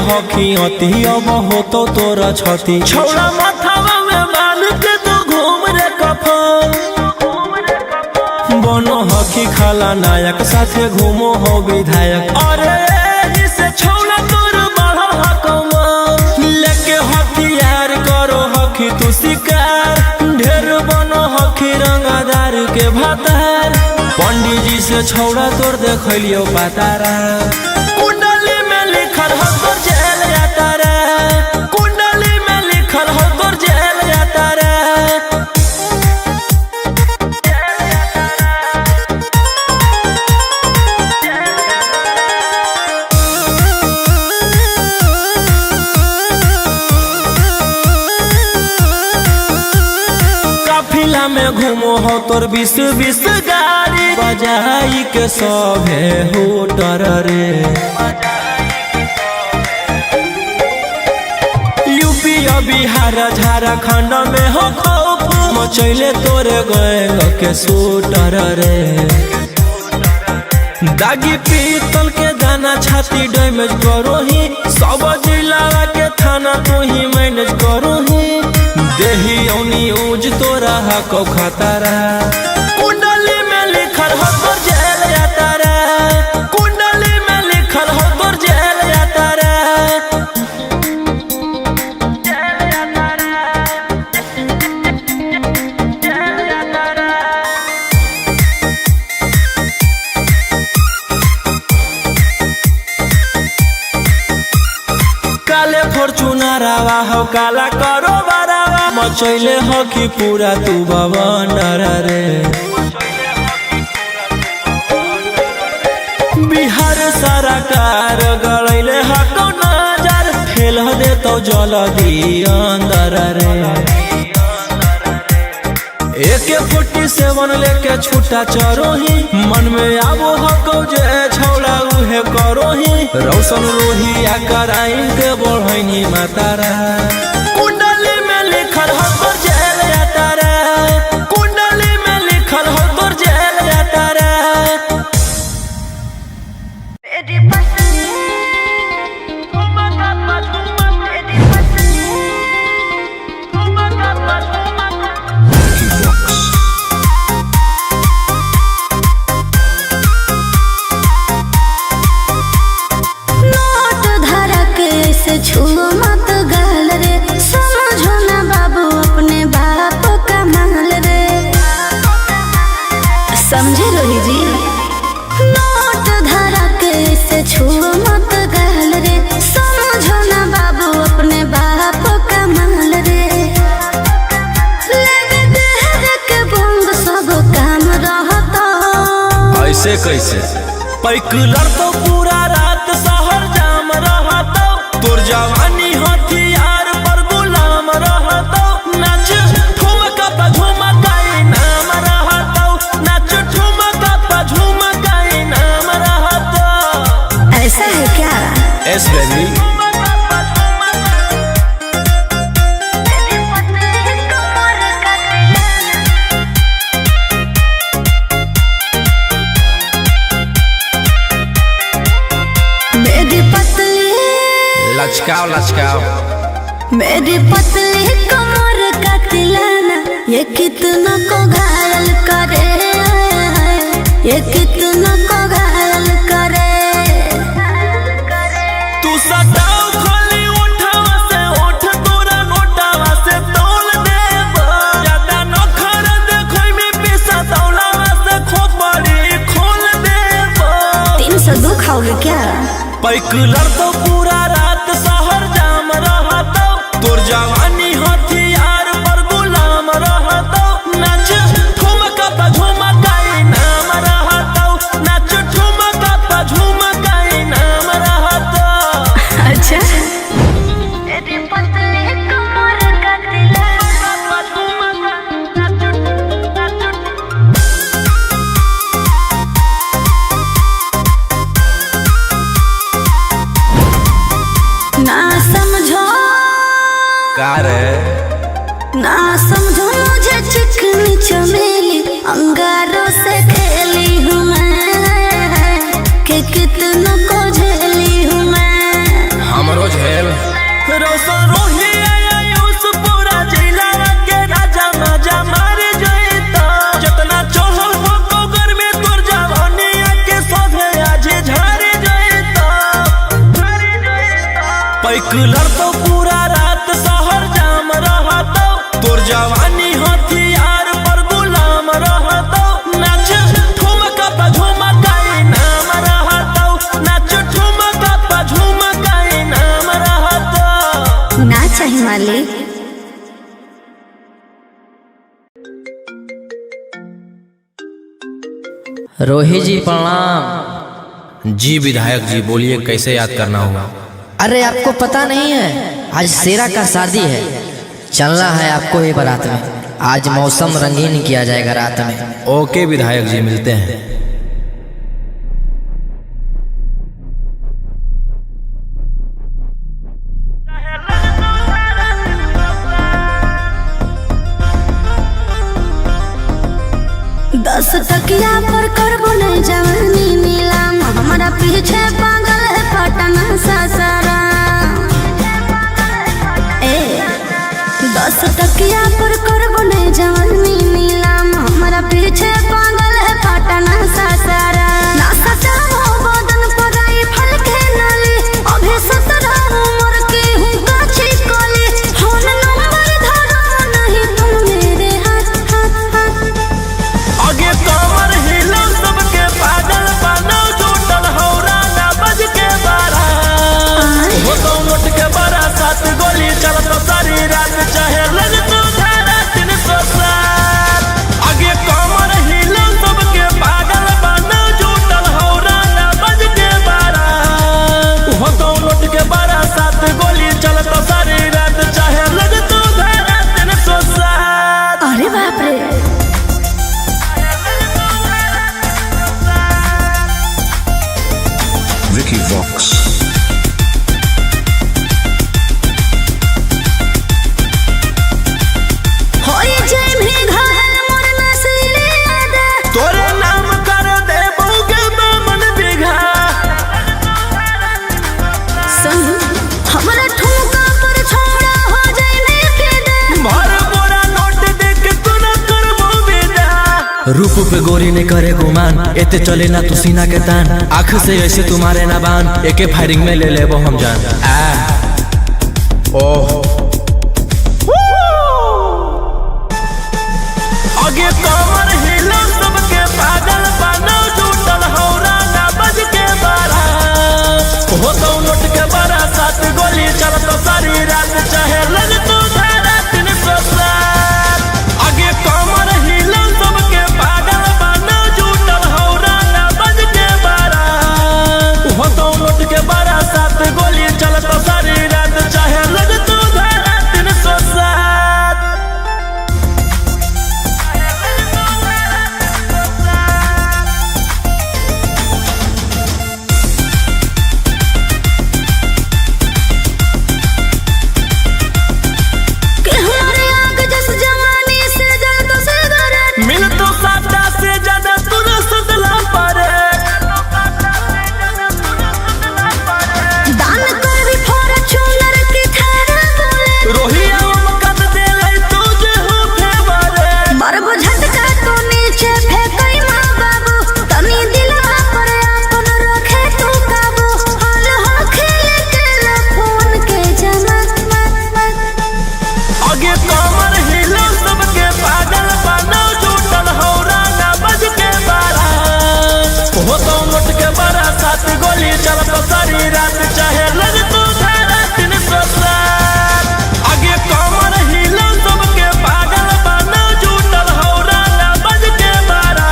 हकी अति अब हो तो तोरा छती छौड़ा माथावा में बांध के तो घूम रे कफन बनो हकी खाला नायक साथे घूमो हो विधायक अरे जिसे छौड़ा तोर बढ़ा हकमा लेके हथियार करो हकी तू शिकार ढेर बनो हकी रंगदार के भातार पंडित जी से छौड़ा तोर देखलियो पातारा कुंडली में लिखल हो तोर जेल जाता रे कुंडली में लिखल हो तोर जेल जाता रे काफिला में घूमो हो तोर 20-20 गाड़ी बजाई के सभे होटर रे यूपी बिहार झारखंड में हो खौफ मचैले तोरे गैंग के शूटर रे दागी पीतल के दाना छाती डैमेज करो ही सब जिला के थाना तो ही मैनेज करो ही देही औनी ऊज तोरा हको खतरा कुंडली में लिखल हो तोर जेल जाता रे कुंडली में लिखल हो तोर जेल जाता रे काले फॉर्च्यूनरवा हो काला करो मचैले हकी पूरा तू बवंडर रे बिहार सरकार गड़ैले हको नजर फेल दे तो जल्दी अंदर रे AK-47 लेके छूटा चरोही मन में आबो हको जे छौड़ा उहे करोही रौशन रोहिया कराई के बढ़ैनी मातारा कुंडली में लिखल हो तोर जेल जाता रे कुंडली में लिखल हो तोर जेल जाता रे समझे रोही जी नोट धरा के से छुओ मत गहल रे समझो ना बाबू अपने बाप का माल रे लगे देहर के बंद सब काम रहता ऐसे कैसे पैकुलर तो पूरा रात शहर जाम रहता तोर जवानी हथियार पर गुलाम रहता नाच ठुमका पे झुमकाई नाम रहता नाच ठुमका पे झुमकाई नाम रहता ऐसा है क्या एस बेबी लचकाओ लचकाओ मेरी पतली कमर का तिलाना ये कितना को घायल करे ये कितना को घायल करे तू सटाओ खाली उठावा से उठ तोरा नोटावा से तौल देबो ज्यादा नखर देखै में पैसा तौलावा से खोपड़ी खोल देबो 302 खाओगे क्या पैकुलर तो पूरा रात शहर जाम रहता तोर जवानी हथियार पर गुलाम रहता नाच ठुमका पे झुमकाई नाम रहता नाच ठुमका पे झुमकाई नाम रहता अच्छा मेरी पतली कमर का ना समझो का रे ना समझो मुझे चिकनी चमेली अंगारों से खेली हूँ मैं कि कितना को झेली हूँ मैं हम रोज रोही जी प्रणाम। जी विधायक जी बोलिए, कैसे याद करना होगा? अरे आपको पता नहीं है, आज शेरा का शादी है, चलना है आपको ये बारात में। आज मौसम रंगीन किया जाएगा रात में। ओके विधायक जी, मिलते हैं। दस टकिया पर करबो नहीं जवानी नीलाम, हमारा पीछे पागल है पटना सासारा। 10 टकिया पर करबो नहीं जवानी नीलाम, हमारा पीछे पागल है पटना सासारा। ना सचाओ बदन पर आई फल के नाली, अभी 17 उम्र की हूँ काची कोली। फोन नंबर धरो नहीं तुम मेरे हाथ हाथ हाथ। आगे कमर हिलो सबके पागल बनो, जुटल हौरा ना बज के बारा। वो तो नोट के बारा 7 गोली चलत सारी रात, चाहे लग तो धारा 307। आगे कमर हिलो सबके पागल बनो, जुटल हौरा ना बज के बारा। वो तो नोट के बारा 7 गोली चलत सारी रात, चाहे लग तो धारा 307। अरे बाप रे, Vicky Vox. होई जय भी घायल मोर नसीले आदा। तोरे नाम कर दे बोगे मन बिघा। सुन हमरा ठुमका पर छोड़ा हो जाए ने फिदा। भर बोरा नोट देख तू न करबो विदा। रूप पे गोरी ने करे गुमान, एते चले ना तू सीना के तान। आँख से ऐसे तुम्हारे ना बान, एके फायरिंग में ले लेबो हम जान। ओह आगे कमर हिलो सबके पागल बनो, जुटल हौरा ना बज के बारा। हो तो नोट के बारा 7 गोली चलत सारी रात, चाहे लग तो धारा 307। आगे कमर हिलो सबके पागल बनो, जुटल हौरा ना बज के बारा। हो तो नोट के बारा 7 गोली चलत सारी रात, चाहे लग तो धारा 307। के हमारे आग जस जवानी से जल तो से गरत। मिल तो साटा से ज्यादा तू न सदला पारे। दान कर भी फॉर्च्यूनर की थारा बोले। रोहिया कद दे लई तुझे हो फेवरे। मरबो झटका तो नीचे फेंकई माँ बाबू, तनी दिलवा पर अपन रखे तू काबू। हाल हो खेले के फोन के जमा मत मत। आगे कमर हिलो सबके पागल बनो, जुटल हौरा ना बज के बारा। हो तो नोट के बारा 7 गोली चलत सारी रात, चाहे लग तो धारा 307। आगे कमर हिलो सबके पागल बनो, जुटल हौरा ना बज के बारा।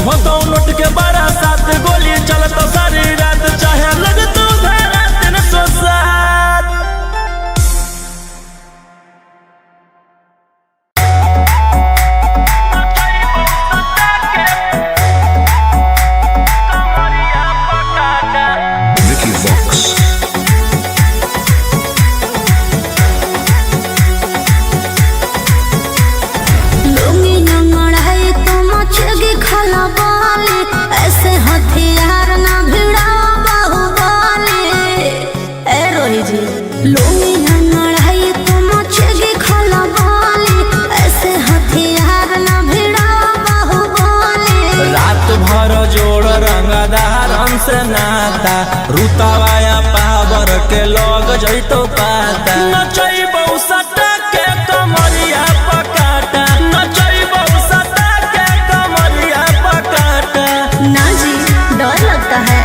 हो तो नोट के बारा 7 गोली चलत सारी रात, चाहे लग तो धारा 307। Vicky Vox. लुंगी नंगड़ाई तो मचेगी खला बाले, ऐसे हथियार ना भिड़ाओ बाहुबली। ए रोही जी, लुंगी नंगड़ाई तो मचेगी खला बाले, ऐसे हथियार ना भिड़ाओ बाहुबली। रात भर जोड़ रंगदार हमसे नाता, रुतावाया पावर के लग जैतो पाता। नचैबौ सटा के कमरिया पकाटा, नचैबौ सटा के कमरिया पकाटा। ना जी, डर लगता है।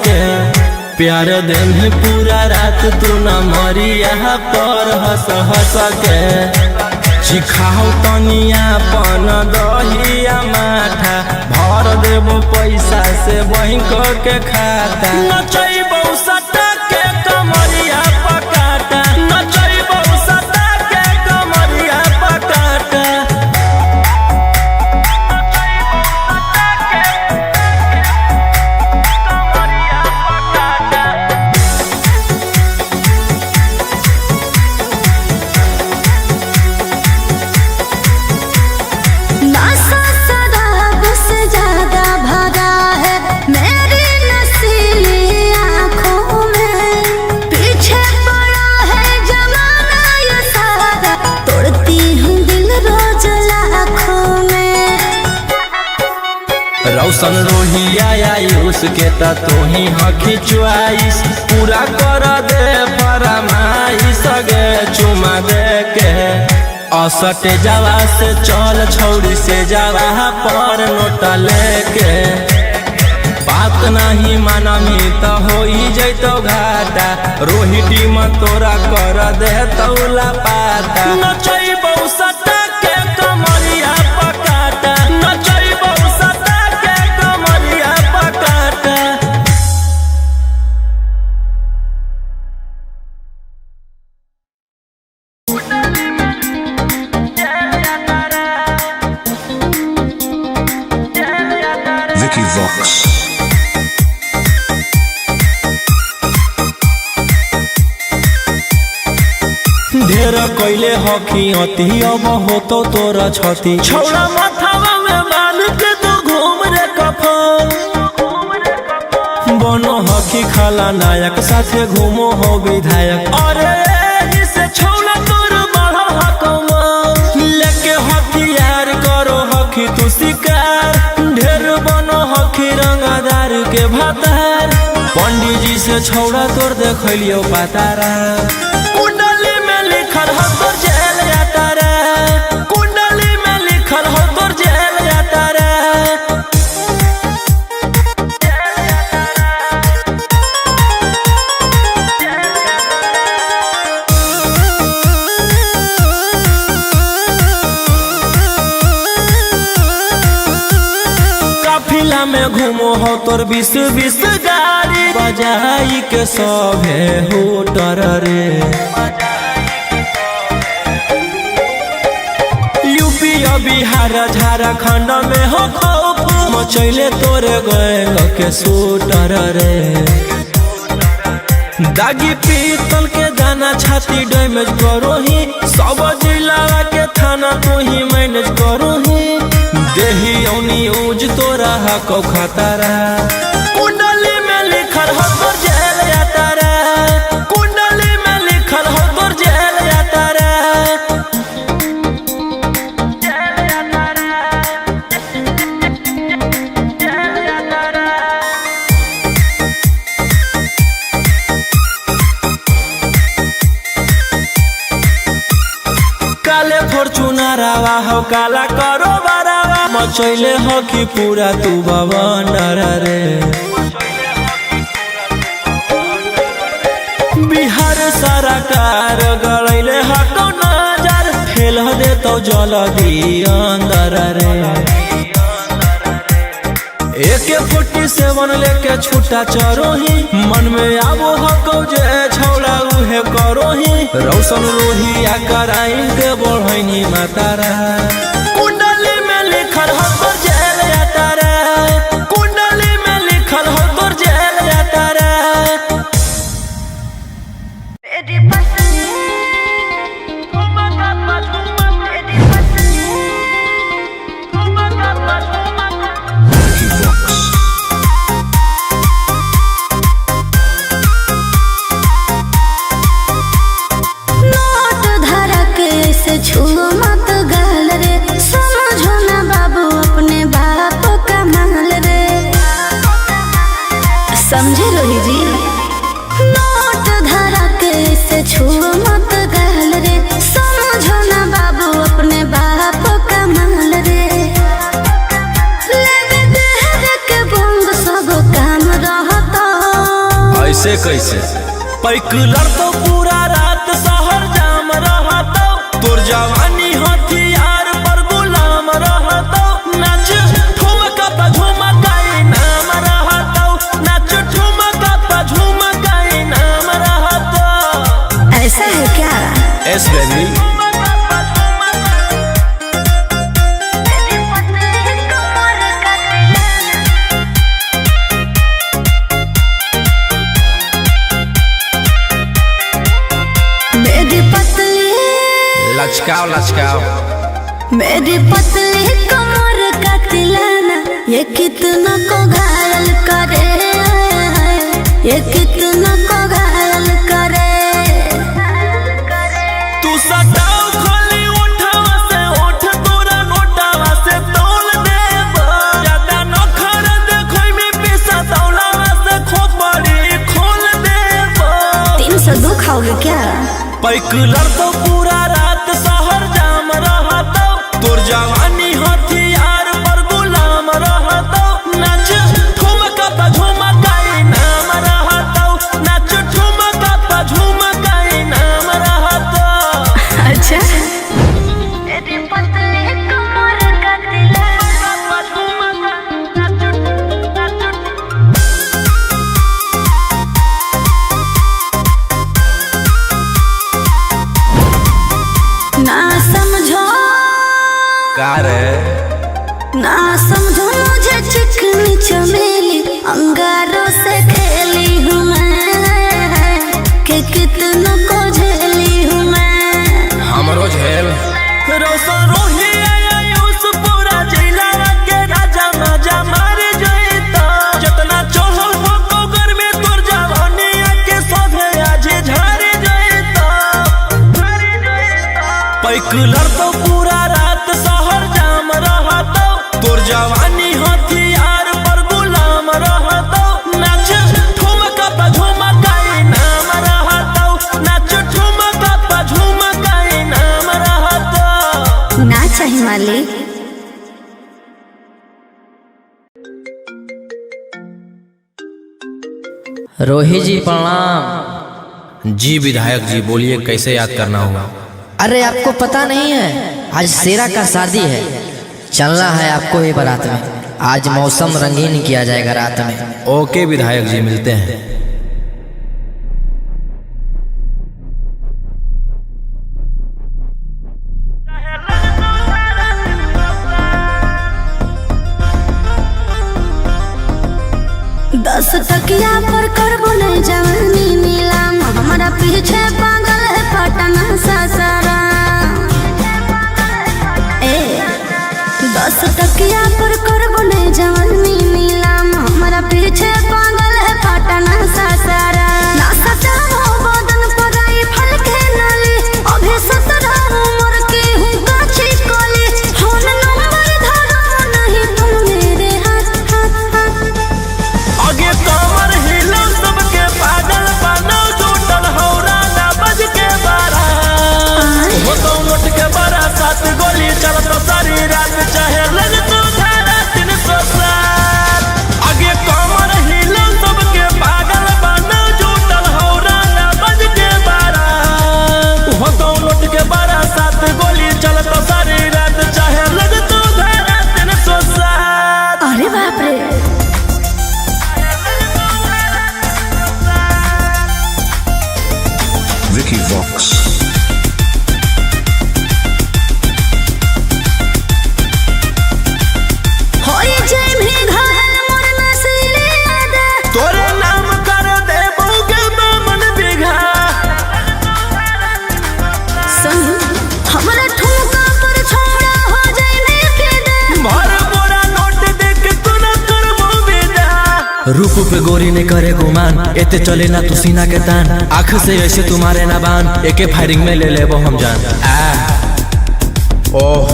के प्यार दे में पूरा रात तू न मरिया पर हंस के चिखाओ तनिया पन दहिया माथा भर देबो पैसा से बैंक के खाता नचैबो सटा के कमरिया पकाटा नचैबो सटा के कमरिया पकाटा रौशन रोहिया आयुष के ता तू ही हकी च्वाइस पूरा कर दे फरमाइश गे चुमा दे के असटे जावा से चल छौड़ी से जावा पर नोट लेके बात नहीं मानमी तो हो जैतो घाटा रोहिटी में तोरा कर दे तौला पाता नचैबो सटा के कमरिया पकाटा नचैबो सटा के कमरिया पकाटा। Vicky Vox. ढेर कैले हकी अति अब होतो तोरा छती छौड़ा माथावा में बांध के तो घूम रे कफन बनो हकी खाला नायक साथे घूमो हो विधायक अरे इसे छौड़ा तोर बढ़ा हकमा लेके हथियार करो हकी तू शिकार ढेर बनो हकी रंगदार के भातार पंडित जी से छौड़ा तोर देखलियो पातारा कुंडली में लिखल हो तोर जेल जाता रे कुंडली में लिखल हो तोर जेल जाता रे काफिला में घूमो हो तोर 20 गाड़ी बजाई के सभे होटर रे यूपी बिहार झारखंड में हो खौफ मचैले तोरे गए के सूटर रे दागी पीतल के दाना छाती डैमेज करो ही सब जिला के थाना तू ही मैनेज करो ही देही औनी ऊज तोरा हको खतरा कुंडली में लिखल हो तोर जेल जाता रे कुंडली में लिखल हो तोर जेल जाता रे काले फॉर्च्यूनर आवा हो काला करो बारावा मचैले हो कि पूरा तू बवंडर रे बिहार सरकार गड़ैले हको नजर फेल दे तो जल्दी अंदर रे AK-47 लेके छूटा चरोही मन में आबो हको जे छौड़ा उहे करोही रौशन रोहिया कराइन के बढ़ैनी मातारा कुंडली में लिखल हो तोर जेल जाता रे कुंडली में लिखल हो तोर जेल जाता रे Vicky Vox. नोट धरा के से छुओ मत गाल रे कैसे पैकुलर तो पूरा रात शहर जाम रहता तोर जवानी हथियार पर गुलाम रहता नाच ठुमका पे झुमकाई नाम रहता नाच ठुमका पे झुमकाई नाम रहता। ऐसा है क्या? एस बेबी लचकाओ लचकाओ मेरी पतली कमर का तिलाना ये कितना को घायल करे, ये कितना को घायल करे। तू सटाओ खोली उठावा से उठ तोरा नोटावा से तोल देब ज्यादा न खरद खोई में पैसा दौलावा से खोपड़ी खोल देब। 302 खाओगे क्या? पैकुलर तो पूरा रात शहर जाम रहता तोर जवानी हथियार पर गुलाम रहता नाच ठुमका पे झुमकाई नाम रहता नाच ठुमका पे झुमकाई नाम रहता। अच्छा मेरी पतली कमर का ना समझो ना समझो मुझे चिकनी चमेली अंगारों से खेली हूँ मैं कि कितना को झेली हूँ मैं। हमरो झेल रोशन रोही आयुष पूरा जिला के राजा मजा मार जइता जितना चढ़ल हो कोगर में तोर जवानी के सभे आज झाड़ जइता। पैकुलर तो पूरा रात शहर जाम रहता तोर जवानी हथियार पर गुलाम रहता नाच ठुमका पे झुमकाई नाम रहता नाच ठुमका पे झुमकाई नाम रहता। ना चाहिए मालिक। रोही जी प्रणाम। जी विधायक जी बोलिए कैसे याद करना हुआ? अरे आपको पता नहीं है आज शेरा का शादी है, चलना है आपको ये बारात में। आज मौसम रंगीन किया जाएगा रात में। ओके विधायक जी मिलते हैं। दस टकिया पर करबो नहीं जवानी नीलाम हमारा पीछे पागल है पटना सासारा। 10 टकिया पर करबो नहीं जवानी नीलाम हमारा पीछे पागल है पटना सासारा। ना सचाओ बदन पर आई फल के नाली अभी 17 उम्र की हूँ काची कोली फोन नंबर धरो नहीं तुम मेरे हाथ हाथ हाथ। आगे कमर हिलो सबके पागल बनो जुटल हौरा ना बज के बारा हो तो लुट के बारा 7 गोली चलत सारी रात चाहे लग तू धारा 307। आगे कमर हिलो सबके पागल बनो जुटल हौरा ना बज के बारा हो तो लुट के बारा 7 गोली चलत सारी रात चाहे लग तू धारा 307। अरे बाप रे Vicky Vox. होई जय भी घायल मोर नसीले आदा तोरे नाम कर दे बोगे मन बिघा सुन हमरा ठुमका पर छोड़ा हो जाए ने फिदा भर बोरा नोट देख तू न करबो विदा। रूप पे गोरी ने करे गुमान एते चले ना तू सीना के तान आँख से ऐसे तुम्हारे ना बान एके फायरिंग में ले लेबो हम जान। ओह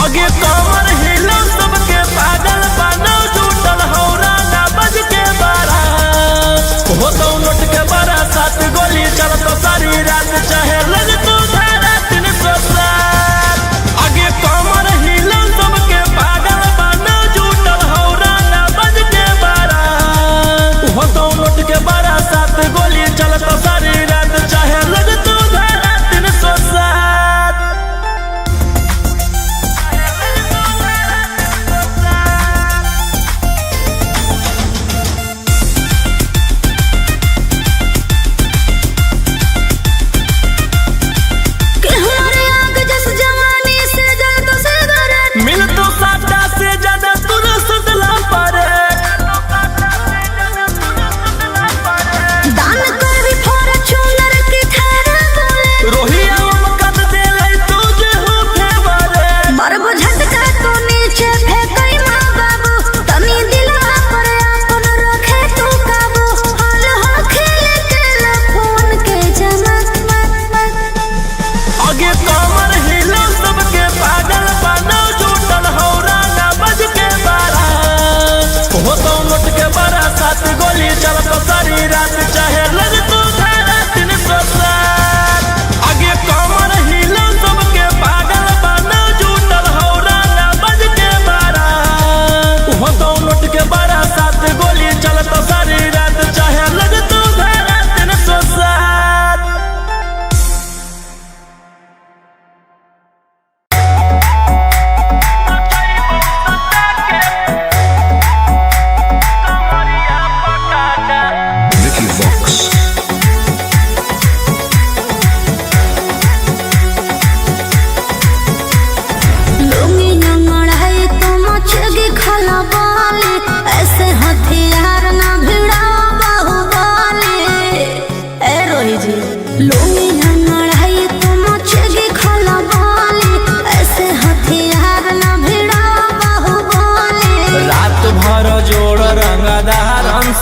आगे कमर हिलो सबके पागल बनो जुटल हौरा ना बज के बारा हो तो लुट के बारा 7 गोली चलत सारी रात चाहे लग तू धारा 307। आगे कमर हिलो सबके पागल बनो जुटल हौरा ना बज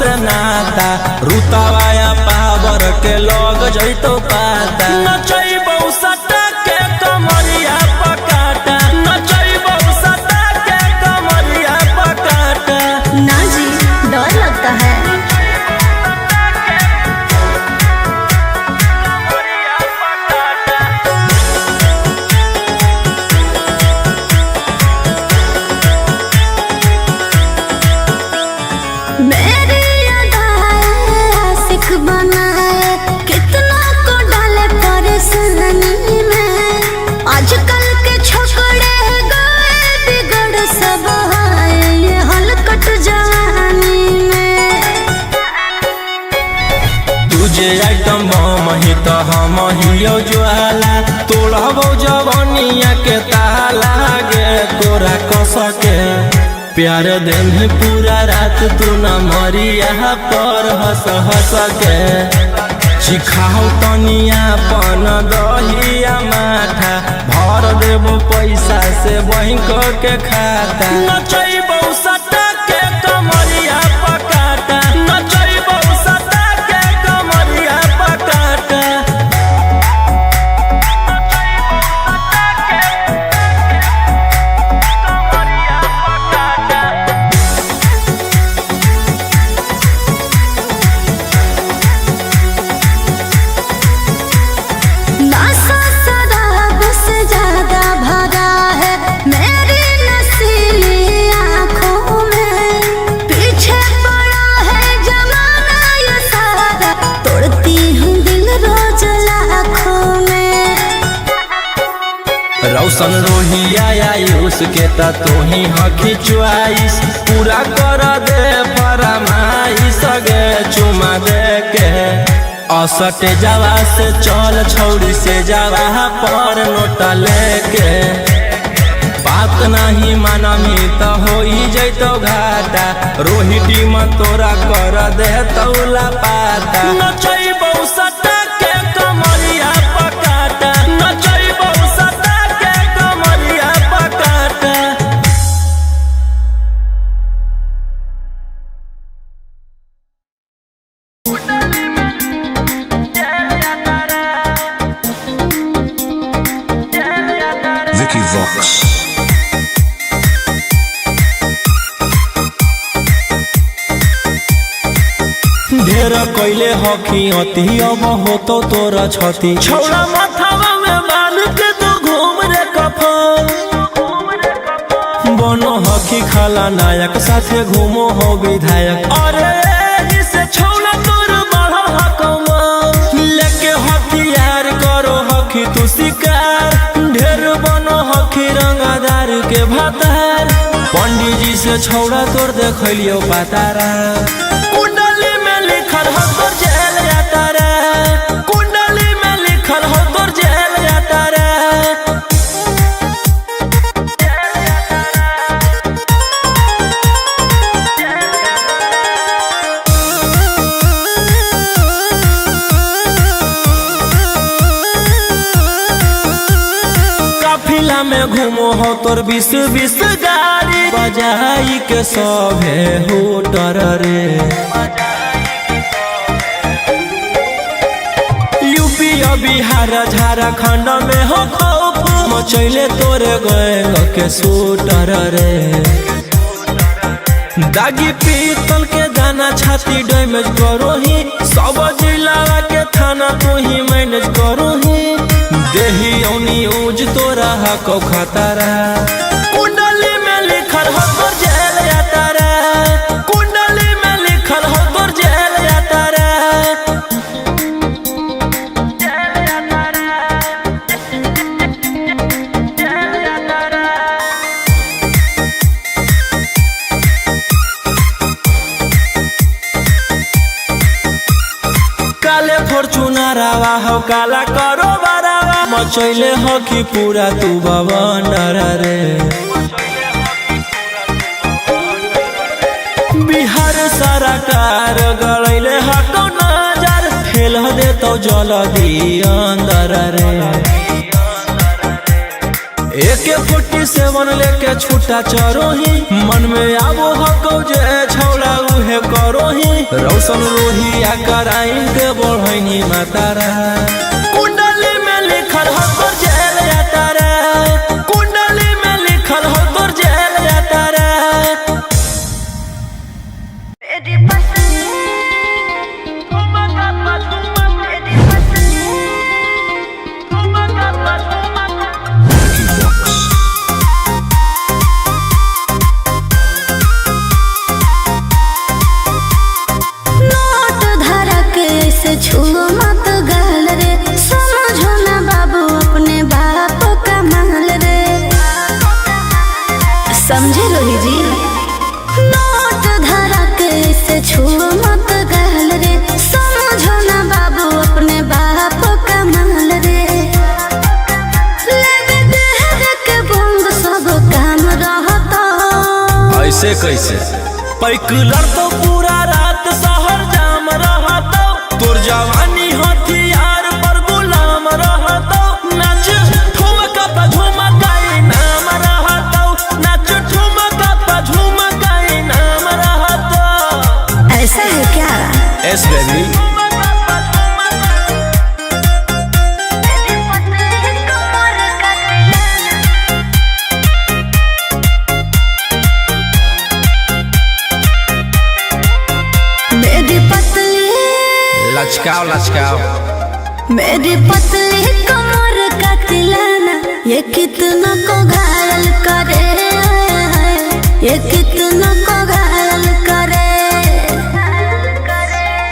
से नाता रुतावाया पावर के लग जैतो पाता नचैबौ सटा के कमरिया पकाटा नचैबौ सटा के कमरिया पकाटा। ना जी, डर लगता है। मेरी अदाएं आशिक बनाए, कितना को डाले परेशानी में। आजकल के छोकरे गए बिगड़ सब है ये हलकट जवानी में। तुझे आइटम बम ही तो हम हियो ज्वाला तोड़बो जवनिया के ताला गे तोरा कस के प्यार दिन पूरा रात तू न मरिया पर हंस हंस के चिखाओ तनिया पन दहिया माथा भर देबो पैसा से बैंक के खाता नचैबौ सटा के कमरिया पकाटा नचैबौ सटा के कमरिया पकाटा। नशा शराब से ज्यादा भरा है मेरी नशीली आँखों में। पीछे पड़ा है जमाना ये सारा, तोड़ती हूँ दिल रोज लाखों में। रौशन रोहिया उसके तू ही हकी च्वाइस पूरा कर दे फरमाइश गे चुमा दे के असट जावा से चल छौड़ी से जावा पर नोट लेके बात नहीं मानमी तो हो जैतो घाटा रोहिटी में तोरा कर दे तौला पाता नचैबौ सटा के कमरिया पकाटा नचैबौ सटा के कमरिया पकाटा। Vicky Vox. ढेर कैले हकी अति अब होतो तोरा छती छौड़ा माथावा में बांध के तो घूम रे कफन बनो हकी खाला नायक साथे घूमो हो विधायक अरे इसे छौड़ा तोर बढ़ा हकमा लेके हथियार करो हकी तू शिकार ढेर बनो हकी रंगदार के भातार पंडित जी से छौड़ा तोर देखलियो पातारा कुंडली में लिखल हो तोर जेल जाता रे कुंडली में लिखल हो तोर जेल जाता रे। काफिला में घूमो हो तोर 20-20 गाड़ी बजाई के सभे होटर रे यूपी बिहार झारखंड में हो खौफ मचैले तोरे गए के सूटर रे दागी पीतल के दाना छाती डैमेज करो ही सब जिला के थाना तू ही मैनेज करो ही देही औनी ऊज तोरा हको खतरा कुंडली में लिखल हो तोर जेल जाता रे कुंडली में लिखल हो तोर जेल जाता रे। काले फॉर्चूनरवा हो काला करो बरावा मचैले हो कि पूरा तू बवंडर रे बिहार सरकार गलैले हको नजर फेल दे तो जल्दी अंदर रे AK-47 लेके छूटा चरोही, मन में आबो हको जे छौड़ा उहे करोही। रोशन रोहिया कराइन के बढ़ैनी मातारा, कुंडली में लिखल हो तोर जेल यातारा, कुंडली में लिखल हो तोर जेल यातारा। नोट धरा के से छुओ मत गाल रे, समझो ना बाबू अपने बाप का माल रे। समझे रोही जी? नोट धरा के से छुओ मत गाल रे, समझो ना बाबू अपने बाप का माल रे। लगे देह के बंद सब काम रहता। ऐसे कैसे पैकुलर तो पूरा रात शहर जाम रहता, तोर जवानी हथियार पर गुलाम रहता। नाच ठुमका पे झुमकाई नाम रहता, नाच ठुमका पे झुमकाई नाम रहता। ऐसा है क्या? एस बेबी मेरी पतली लचकाओ लचकाओ, मेरी पतली कमर का तिलाना, ये कितना को घायल करे, ये कितना को घायल करे।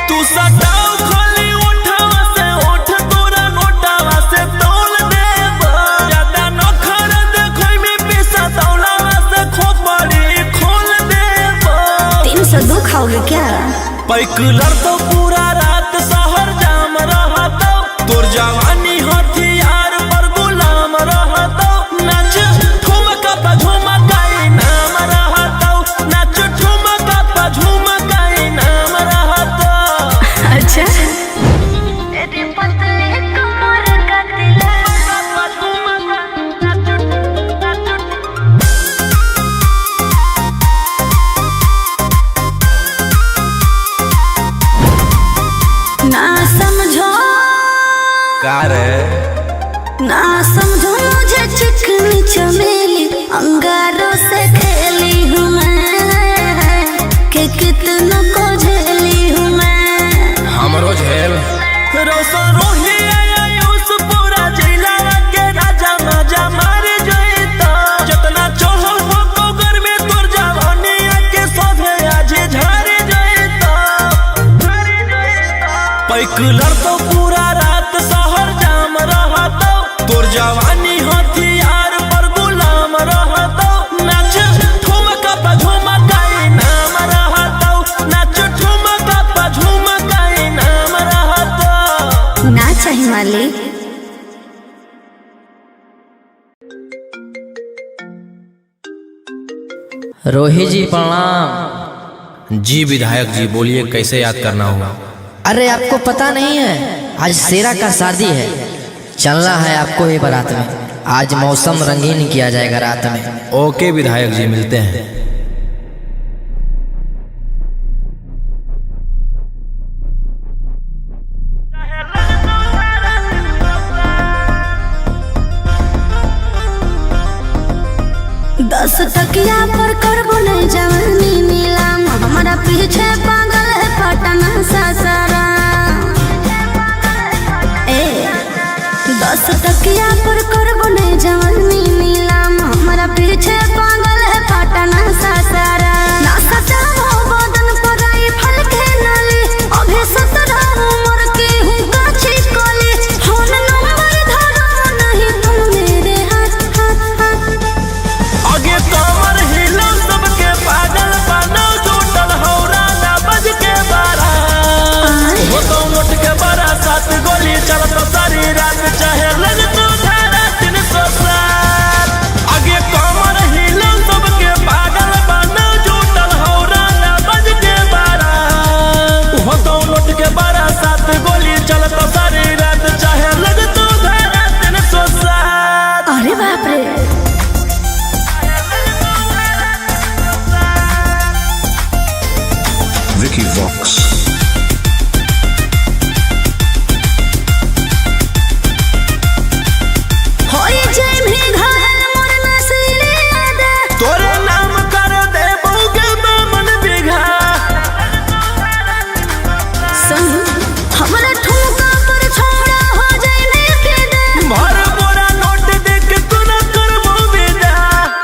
तू सटाओ खाली उठावा से उठ, तोरा नोटावा से तोल देबो। ज्यादा नखर देखोई में पैसा दौलावा से खोपड़ी खोल देबो। 302 खाओगे क्या? पैकुलर तो पूरा रात शहर जाम रहता, तोर जवानी हथियार पर गुलाम रहता। नाच ठुमका पे झुमकाई नाम रहता, नाच ठुमका पे झुमकाई नाम रहता। अच्छा मेरी पतली कमर का ना समझो, का रे ना समझो मुझे चिकनी चमेली, अंगारों से खेली हूँ मैं, कि कितना को झेली हूँ मैं। हमरो झेल रोशन रोहिया यूस पूरा जिला के राजा मजा मार जइता। जितना चढ़ल हो कोगर में तोर जवानी के सोधे आज झर जइता। पैकुलर तो पूरा रात शहर जाम रहता, तोर जवानी हथियार पर गुलाम रहता। नाच ठुमका पे झुमकाई नाम रहता, नाच ठुमका पे झुमकाई नाम रहता। ना चाहिए मालिक। रोही जी प्रणाम। जी विधायक जी बोलिए, कैसे याद करना हुआ? अरे आपको पता नहीं है, आज शेरा का शादी है, चलना है आपको ही बारात में। आज मौसम रंगीन किया जाएगा रात में। ओके विधायक जी, मिलते हैं। दस तकिया पर करबो नहीं जवानी नीलाम, हमारा पीछे पागल है पटना सासारा। 10 तकिया पर करबो नहीं जवानी नीलाम, हमारा पीछे पागल है पटना सासारा। ना सटाओ बदन पर आई फल के नाली, अभी 17 उम्र की हूँ काची कली। फोन नंबर धरो नहीं तुम मेरे हाथ हाथ हाथ। आगे कमर हिलो सबके पागल बनो,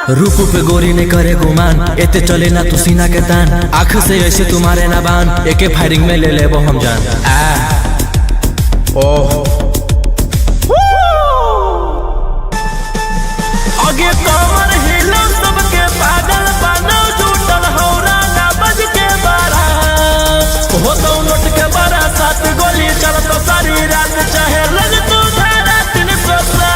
रूप पे गोरी ने करे गुमान, एते चले ना तू सीना के तान, आँख से ऐसे तुम्हारे ना बान, एके फायरिंग में ले ले वो हम जान। आगे कमर हिलो सबके पागल बनो, जुटल हौरा ना बज के बारा, हो तो नोट के बारा, 7 गोली चल तो सारी रात, चाहे लग तू धारा 307।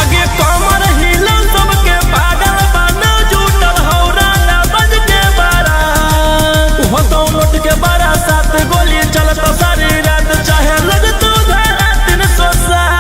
आगे कमर हिलो सबके पागल बनो, जुटल हौरा ना बज के बारा, हो तो नोट के बारा, 7 गोली चल तो सारी रात, चाहे लग तू धारा 307।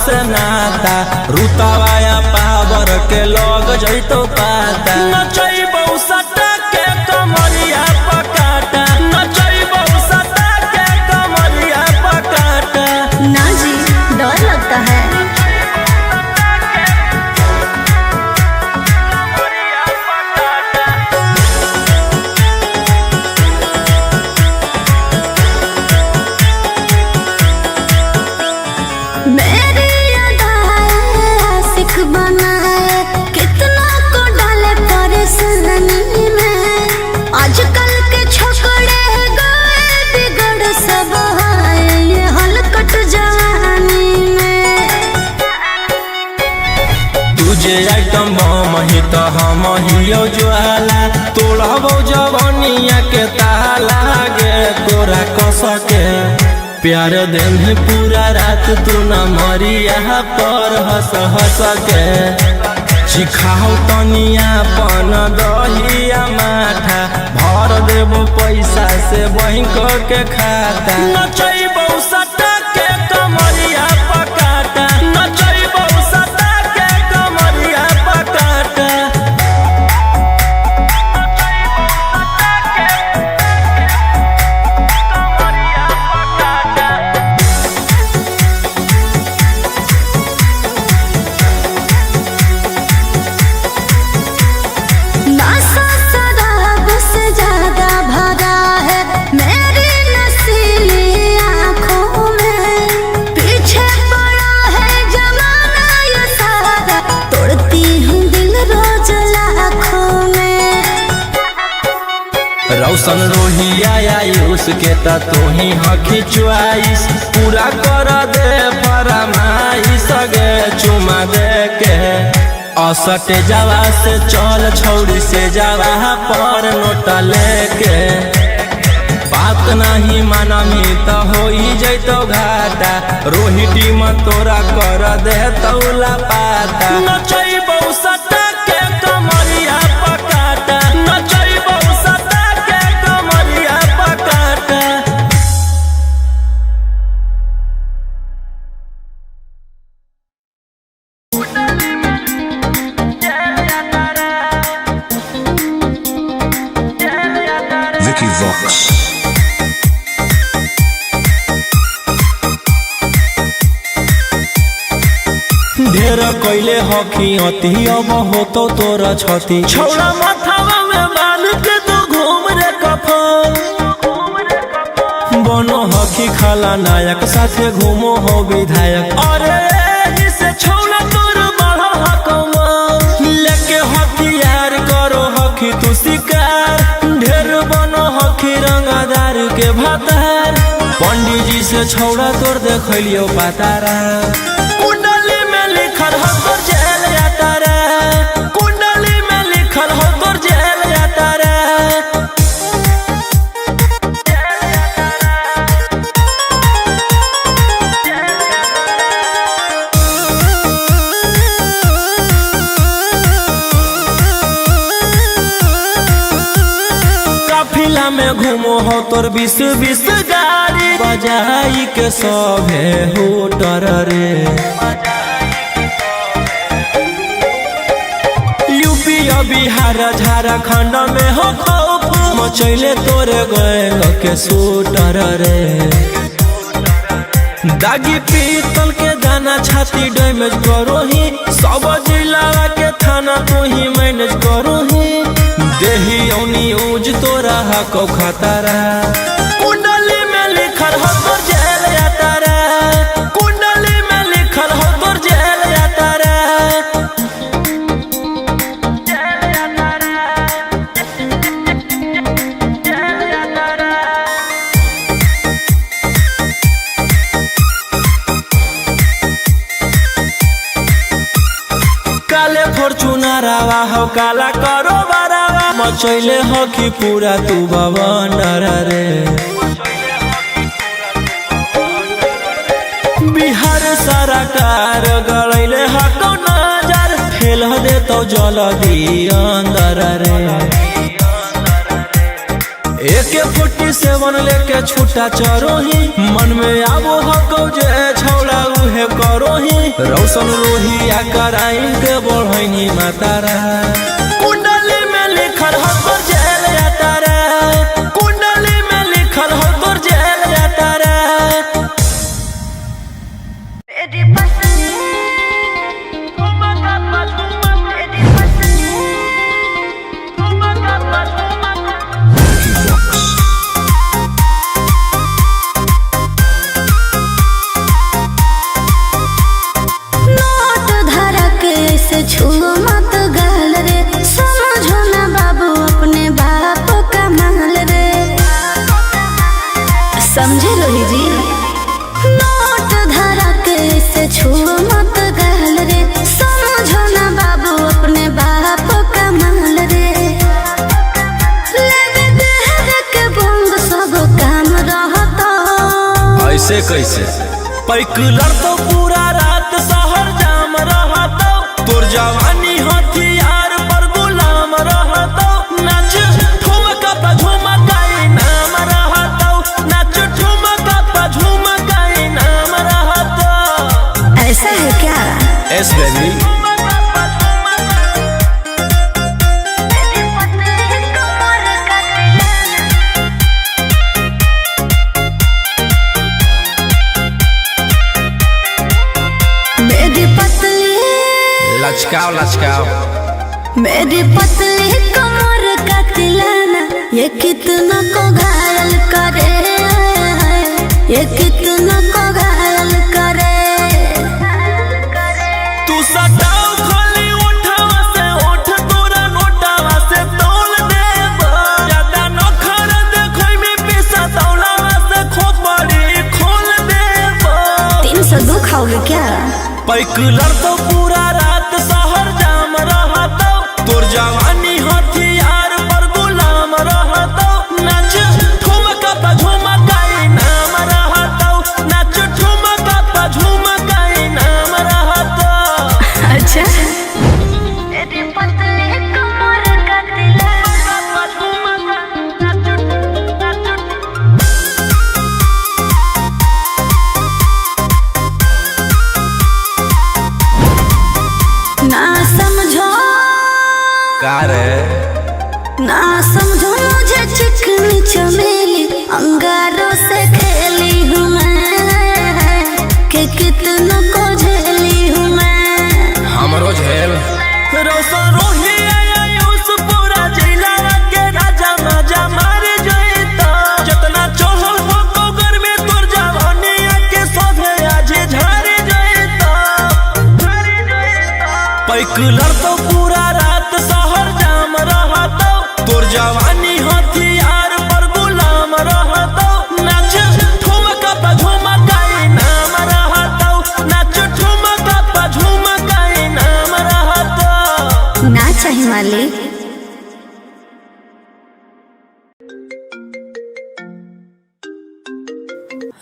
से नाता रुतावाया पावर के लोग जैतो पाता, नचई बहुसता के कमरिया पकाटा, नचई बहुसता के कमरिया पकाटा। ना जी डर लगता है। आइटम बम ही तो हम हियो ज्वाला, तोड़बो जवनिया के ताला गे तोरा कस के, प्यार दिन पूरा रात तू न मरिया पर हंस हंस के, सिखाओ तनिया पन दहिया माथा, भर देबो पैसा से बैंक के खाता, नचई बहुसता के कमरिया पकाटा, नचई बहुसता के कमरिया पकाटा। रौशन रोहिया आयुष के ता तू ही हकी च्वाइस, पूरा कर दे फरमाइश गे चुमा दे के, असटे जावा से चल छौड़ी से जावा पर नोट लेके, बात नहीं मानमी तो हो ही जैतो घाटा, रोहिटी में तोरा कर दे तौला पाता, नचई बहुसता के कमरिया पकाटा, नचई बहुसता के कमरिया पकाटा। ढेर कैले हकी अति अब होतो तोरा छती छौड़ा माथावा में बांध के तो घूम रे कफन बनो हकी खाला नायक साथे घूमो हो विधायक अरे जिसे छौड़ा तोर बढ़ा हकमा लेके हथियार करो हकी तू शिकार ढेर बनो हकी रंगदार के भातार पंडित जी से छौड़ा तोर देखलियो पातारा कुंडली में लिखल हो तोर जेल जाता रे कुंडली में लिखल हो तोर जेल जाता रे काफिला में घूमो हो तोर 20 गाड़ी बजाई के सभे होटर रे यूपी बिहार झारखंड में हो खौफ मचैले तोरे गैंग के शूटर रे दागी पीतल के दाना छाती डैमेज करो ही सब जिला के थाना तू ही मैनेज करो ही देही औनी ऊज तोरा हको खतरा कुंडली में लिखल हो तोर जेल जाता रे कुंडली में लिखल हो तोर जेल जाता रे काले फॉर्च्यूनरवा हो काला करो बरावा मचैले हो कि पूरा तू बवंडर रे बिहार सरकार गड़ैले हको नजर फेल दे तो जल्दी अंदर रे AK-47 लेके छूटा चरोही मन में आबो हको जे छौड़ा उहे करोही रौशन रोहिया कराइन के बढ़ैनी मातारा कुंडली में लिखल हो तोर जेल जाता रे कुंडली में लिखल हो तोर जेल जाता रे नोट धरा के से छुओ मत गाल रे समझो ना बाबू अपने बाप का माल रे समझे रोही जी नोट धरा के से छुओ मत गाल रे समझो ना बाबू अपने बाप का माल रे लेवे देह के बंग सब काम रहता ऐसे कैसे पैकुलर तो पूरा रात शहर जाम रहता तोर जवानी हथियार पर गुलाम रहता नाच ठुमका पे झुमकाई नाम रहता नाच ठुमका पे झुमकाई नाम रहता ऐसा है क्या एस बेबी मेरी पतली लचकाओ लचकाओ मेरी पतली कमर का तिलाना ये कितना को घायल करे ये कितना को घायल करे तू सटाओ खाली उठावा से उठ तोरा नोटावा से तौल देब ज्यादा नखर देखै में पैसा तौलावा से खोपड़ी खोल देब 302 खाओगे क्या पैकुलर तो पूरा रात शहर जाम रहता तोर जवानी हथियार पर गुलाम रहता नाच ठुमका पे झुमकाई नाम रहता नाच ठुमका पे झुमकाई नाम रहता अच्छा मेरी पतली कमर का ना समझो का रे ना समझो मुझे चिकनी चमेली अंगारों से खेली हूँ मैं कि कितनों को झेली हूँ मैं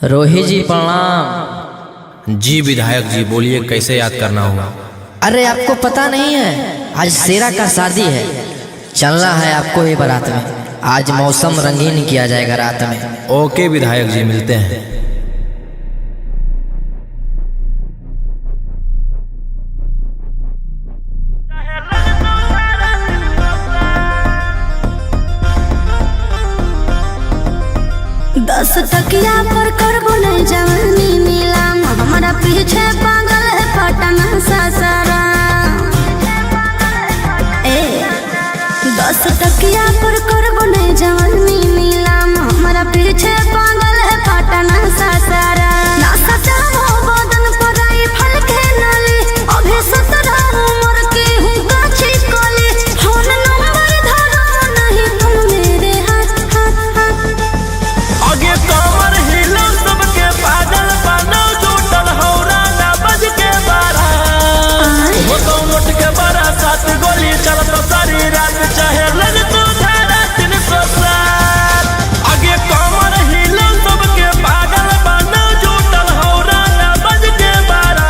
रोहित जी प्रणाम। जी विधायक जी बोलिए, कैसे याद करना होगा? अरे आपको पता नहीं है, आज शेरा का शादी है, चलना है आपको ये बारात में। आज मौसम रंगीन किया जाएगा रात में। ओके विधायक जी, मिलते हैं। दस तकिया पर करबो नहीं जवानी नीलाम, हमारा पीछे पागल है पटना सासारा। ए 10 तकिया पर करबो नहीं जवानी नीलाम, हमारा पीछे पागल है पटना सासारा। ना सचाओ बदन पर आई फल के नाली, अभी 17 उम्र की हूँ काची कोली। फोन नंबर धरो नहीं तुम मेरे हाथ हाथ हाथ। आगे कमर हिलो सबके पागल बनो, जुटल हौरा ना बज के बारा। वो तो मुठ के बारा 7 गोली चलत सारी रात, चाहे लग तो धारा 307। आगे कमर हिलो सबके पागल बनो, जुटल हौरा ना बज के बारा।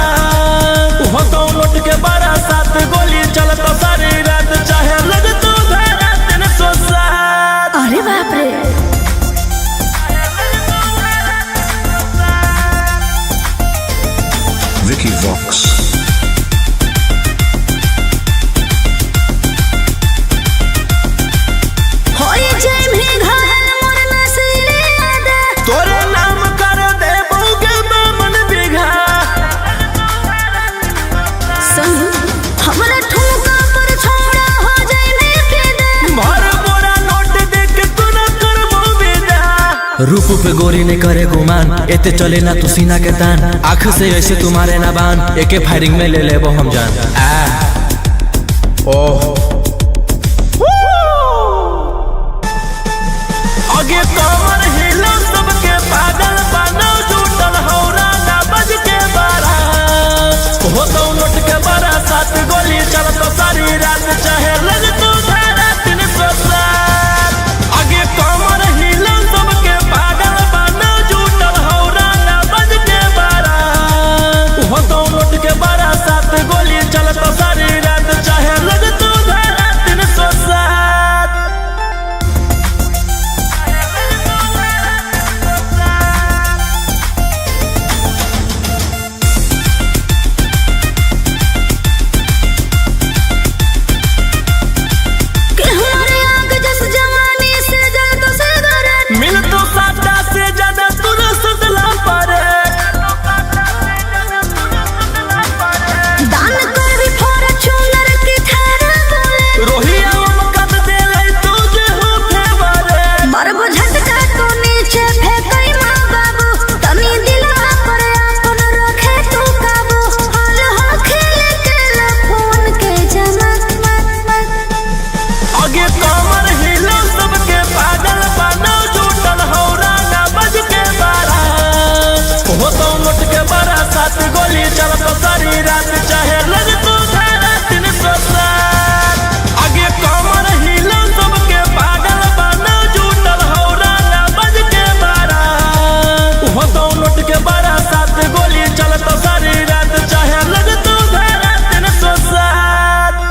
वो तो मुठ के बारा 7 गोली चलत सारी रात, चाहे लग तो धारा 307। अरे बाप रे, Vicky Vox. होई जय भी घायल मोर नसीले आदे। तोरे नाम कर दे बहुके बामन बिघा। संग हमरा ठुमका पर छोड़ा हो जाइने के दे। भर बोरा नोट देख तू न करबो विदा। रूप पे गोरी ने करे गुमान, एते चले ना तू सीना के तान। आँख से ऐसे तुम्हारे ना बान, एके फायरिंग में ले लेबो हम जान। ओह आगे कमर हिलो सबके पागल बनो, जुटल हौरा ना बज के बारा। हो तो नोट के बारा 7 गोली चलत सारी रात, चाहे लग तो धारा 307। आगे कमर हिलो सबके पागल बनो, जुटल हौरा ना बज के बारा। हो तो नोट के बारा 7 गोली चलत सारी रात, चाहे लग तो धारा 307। कि हमारे आग जस जवानी से जल तो सिगरेट। मिल तो सादा से ज्यादा तूने सदला पारे। दान कर भी फॉर्च्यूनर की थारा बोले। रोहिया कद दे लै तुझे हो फेवरे। मरबो झटका तो नीचे फेंकई माँ बाबू, तनी दिलवा पर अपन रखे तू काबू। हाल हो खेले केला फोन के जमात मत मत। आगे कमर हिलो सबके पागल बनो, जुटल हौरा ना बज के बारा। हो तो मुठ के बारा 7 गोली चलत सारी रात, चाहे लग तो धारा 307। आगे कमर हिलो सबके पागल बनो, जुटल हौरा ना बज के बारा। हो तो मुठ के बारा 7 गोली चलत सारी रात, चाहे लग तो धारा 307।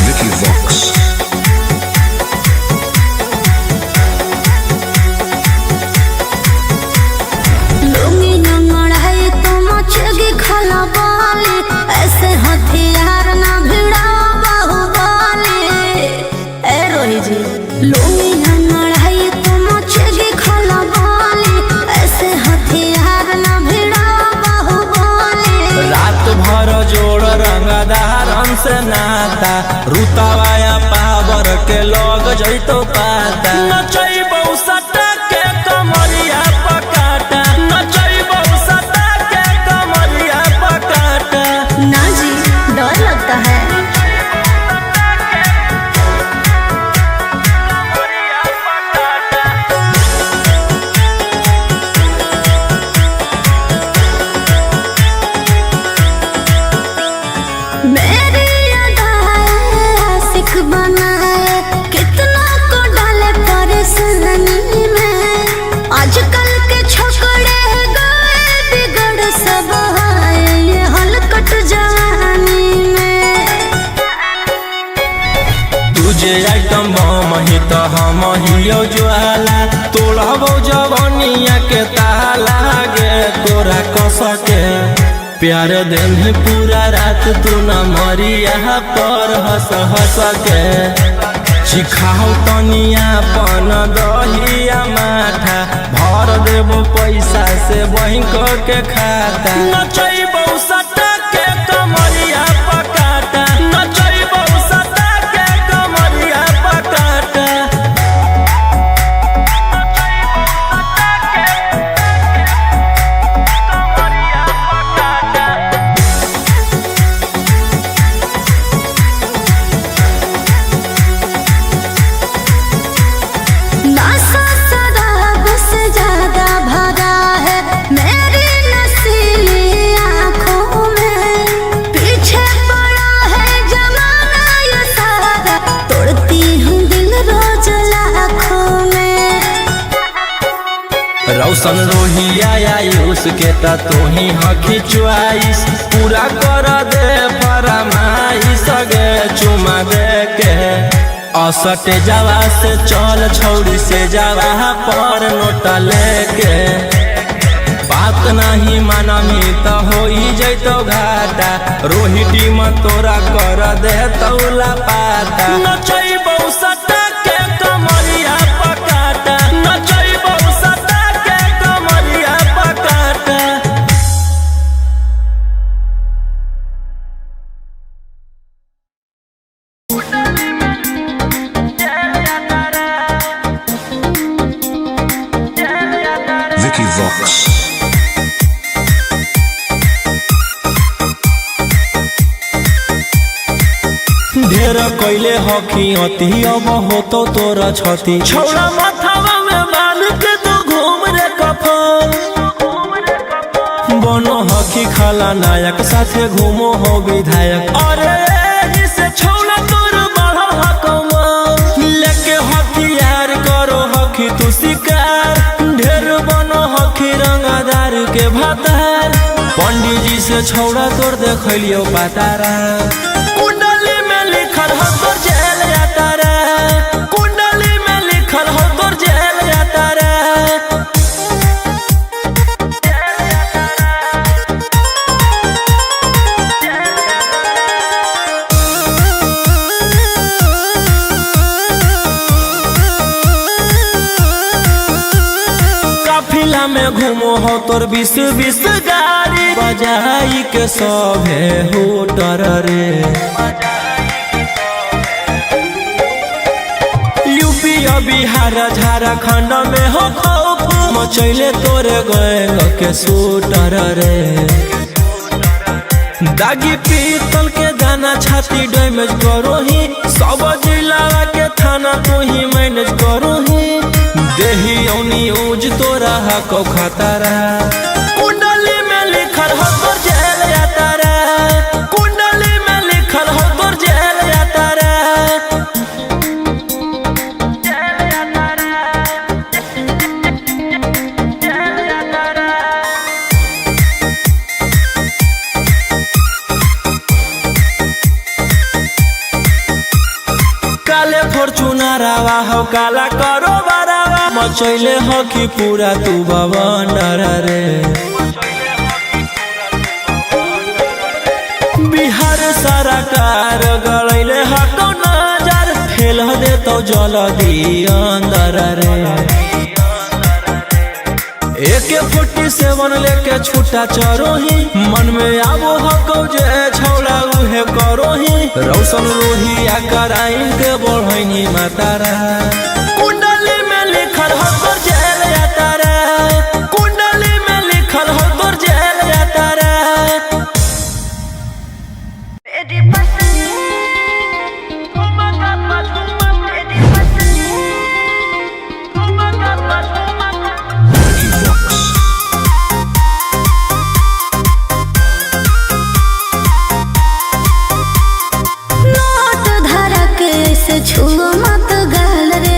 Vicky Vox. लुंगी नंगड़ाई तो मचगी खला बाली, ऐसे हथियार ना भिड़ाओ बाहुबली। ए रोही जी, लुंगी नंगड़ाई तो मचगी खला बाली, ऐसे हथियार ना भिड़ाओ बाहुबली। रात भर जोड़ रंगदारन से नाता, रुतावाया पावर के लोग जैतो पाता। नचैबौ सटा के कमरिया पकाटा, नचैबौ सटा के कमरिया पकाटा। ना जी, डर लगता है। कहियो ज्वाला तोड़बो जवनिया के ताला गे तोरा कस के प्यार दिन पूरा रात तू न मरिया पर हंस हंस के सिखाओ तनिया पन दहिया माथा भर देबो पैसा से बैंक के खाता नचैबो सटा के कमरिया पकाटा नचैबो सटा के कमरिया पकाटा रौशन रोहिया आयुष के ता तू ही हकी च्वाइस पूरा कर दे फरमाइश गे चुमा दे के असटे जावा से चल छौड़ी से जावा पर नोटा लेके बात नहीं मानमी तो हो जैतो घाटा रोहिटी में तोरा कर दे तौला पाता नचैबो सटा के कमरिया पकाटा नचैबो सटा के कमरिया पकाटा। Vicky Vox. ढेर कैले हकी अति अब होतो तोरा छती छौड़ा माथावा में बांध के तू घूम रे कफन बनो हकी खाला नायक साथे घूमो हो विधायक अरे जिसे छौड़ा तोर बढ़ा हकमा लेके हथियार करो हकी तू शिकार ढेर बनो हकी रंगादार के भातार पंडित जी से छौड़ा तोर देखलियो पातारा कुंडली में लिखल हो तोर जेल जाता रे कुंडली में लिखल हो तोर जेल जाता रे काफिला में घूमो हो तोर 20-20 गाड़ी बजाई के सभे होटर रे यूपी बिहार झारखंड में हो खौफ मचैले तोरे गैंग के शूटर रे दागी पीतल के दाना छाती डैमेज करो ही सब जिला के थाना तू ही मैनेज करो ही देही औनी ऊज तोरा हको खतरा कुंडली में लिखल हो तोर जेल जाता रे कुंडली में लिखल हो तोर जेल जाता रे काले फॉर्चूनरवा हो काला करो बरावा मचैले हो कि पूरा तू बवंडर रे बिहार सरकार गड़ैले हको नजर फेल दे तो जल्दी अंदर रे AK-47 लेके छूटा चरोही मन में आबो हको जे छौड़ा उहे करोही रौशन रोहिया कराइन के बढ़ैनी मातारा कुंडली में लिखल हो तोर जेल जाता रे कुंडली में लिखल हो तोर जेल जाता रे Vicky Vox. नोट धरा के से छुओ मत गाल रे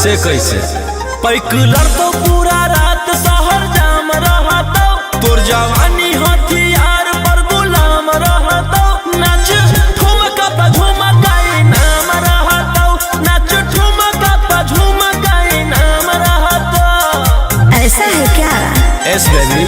ऐसे कैसे पैक लड़तो पूरा रात शहर जाम रहतो तोर जवानी हथियार पर गुलाम रहतो नाच ठुमका पे झुमकाई नाम रहतो नाच ठुमका पे झुमकाई नाम रहतो। ऐसा है क्या? एस बेबी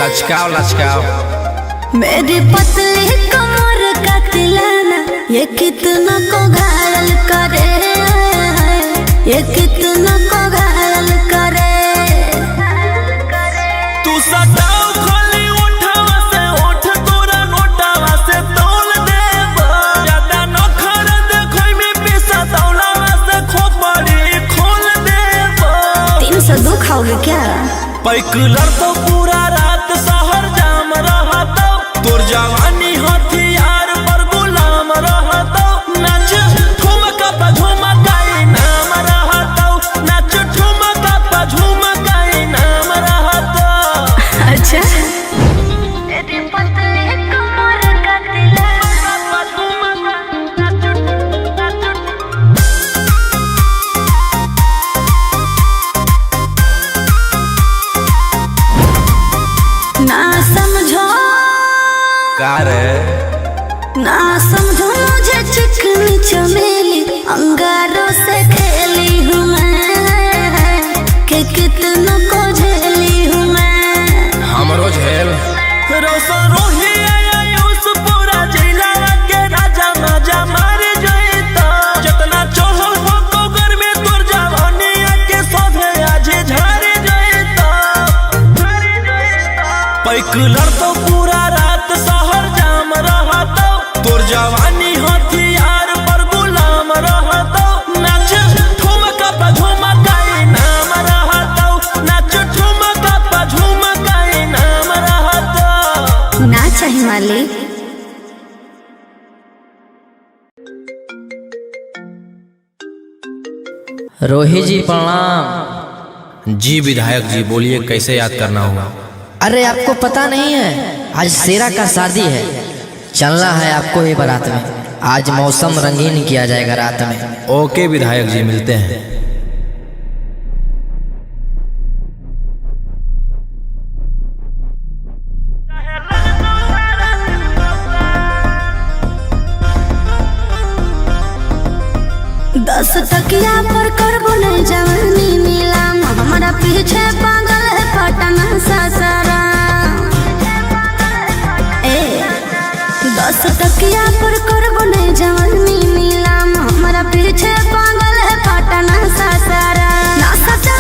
लचकाओ लचकाओ मेरी पतली कमर का तिलाना ये कितना को घायल करे, ये कितना को घायल करे। तू सटाओ खाली उठावा से उठ तोरा नोटावा से तोल देब ज्यादा न खरद खोई में पैसा तौलावा से खोपड़ी खोल देब। 302 खाओगे क्या? पैक लड़तो पूरा रात शहर जाम रहतो तोर जवानी हथियार पर गुलाम रहतो नाच ठुमका पे झुमकाई नाम रहतो नाच ठुमका पे झुमकाई नाम रहतो। अच्छा मेरी पतली कमर का ना समझो ना समझो मुझे चिकनी चमेली अंगारों से खेली हूँ मैं कि कितना को झेली हूँ मैं। हमरो झेल रोशन रोही आयुष पूरा जिला के राजा मजा मार जइता जितना चढ़ल हो तो घर में तोर जवानी के सोधे आज झर जइता। पैक लड़तो पूरा रात शहर जाम रहतो तोर जवानी हथियार पर गुलाम रहतो नाच ठुमका पे झुमकाई नाम रहतो नाच ठुमका पे झुमकाई नाम रहतो। ना चाहिए मालिक। रोही जी प्रणाम। जी विधायक जी बोलिए कैसे याद करना होगा। अरे आपको पता नहीं है आज शेरा का शादी है, चलना है आपको ये बारात में। आज मौसम रंगीन किया जाएगा रात में। ओके विधायक जी मिलते हैं। दस टकिया पर करबो नहीं जवानी नीलाम हमारा पीछे पागल है पटना सासारा। 10 टकिया पर करबो नहीं जवानी नीलाम हमारा पीछे पागल है पटना सासारा। ना सचा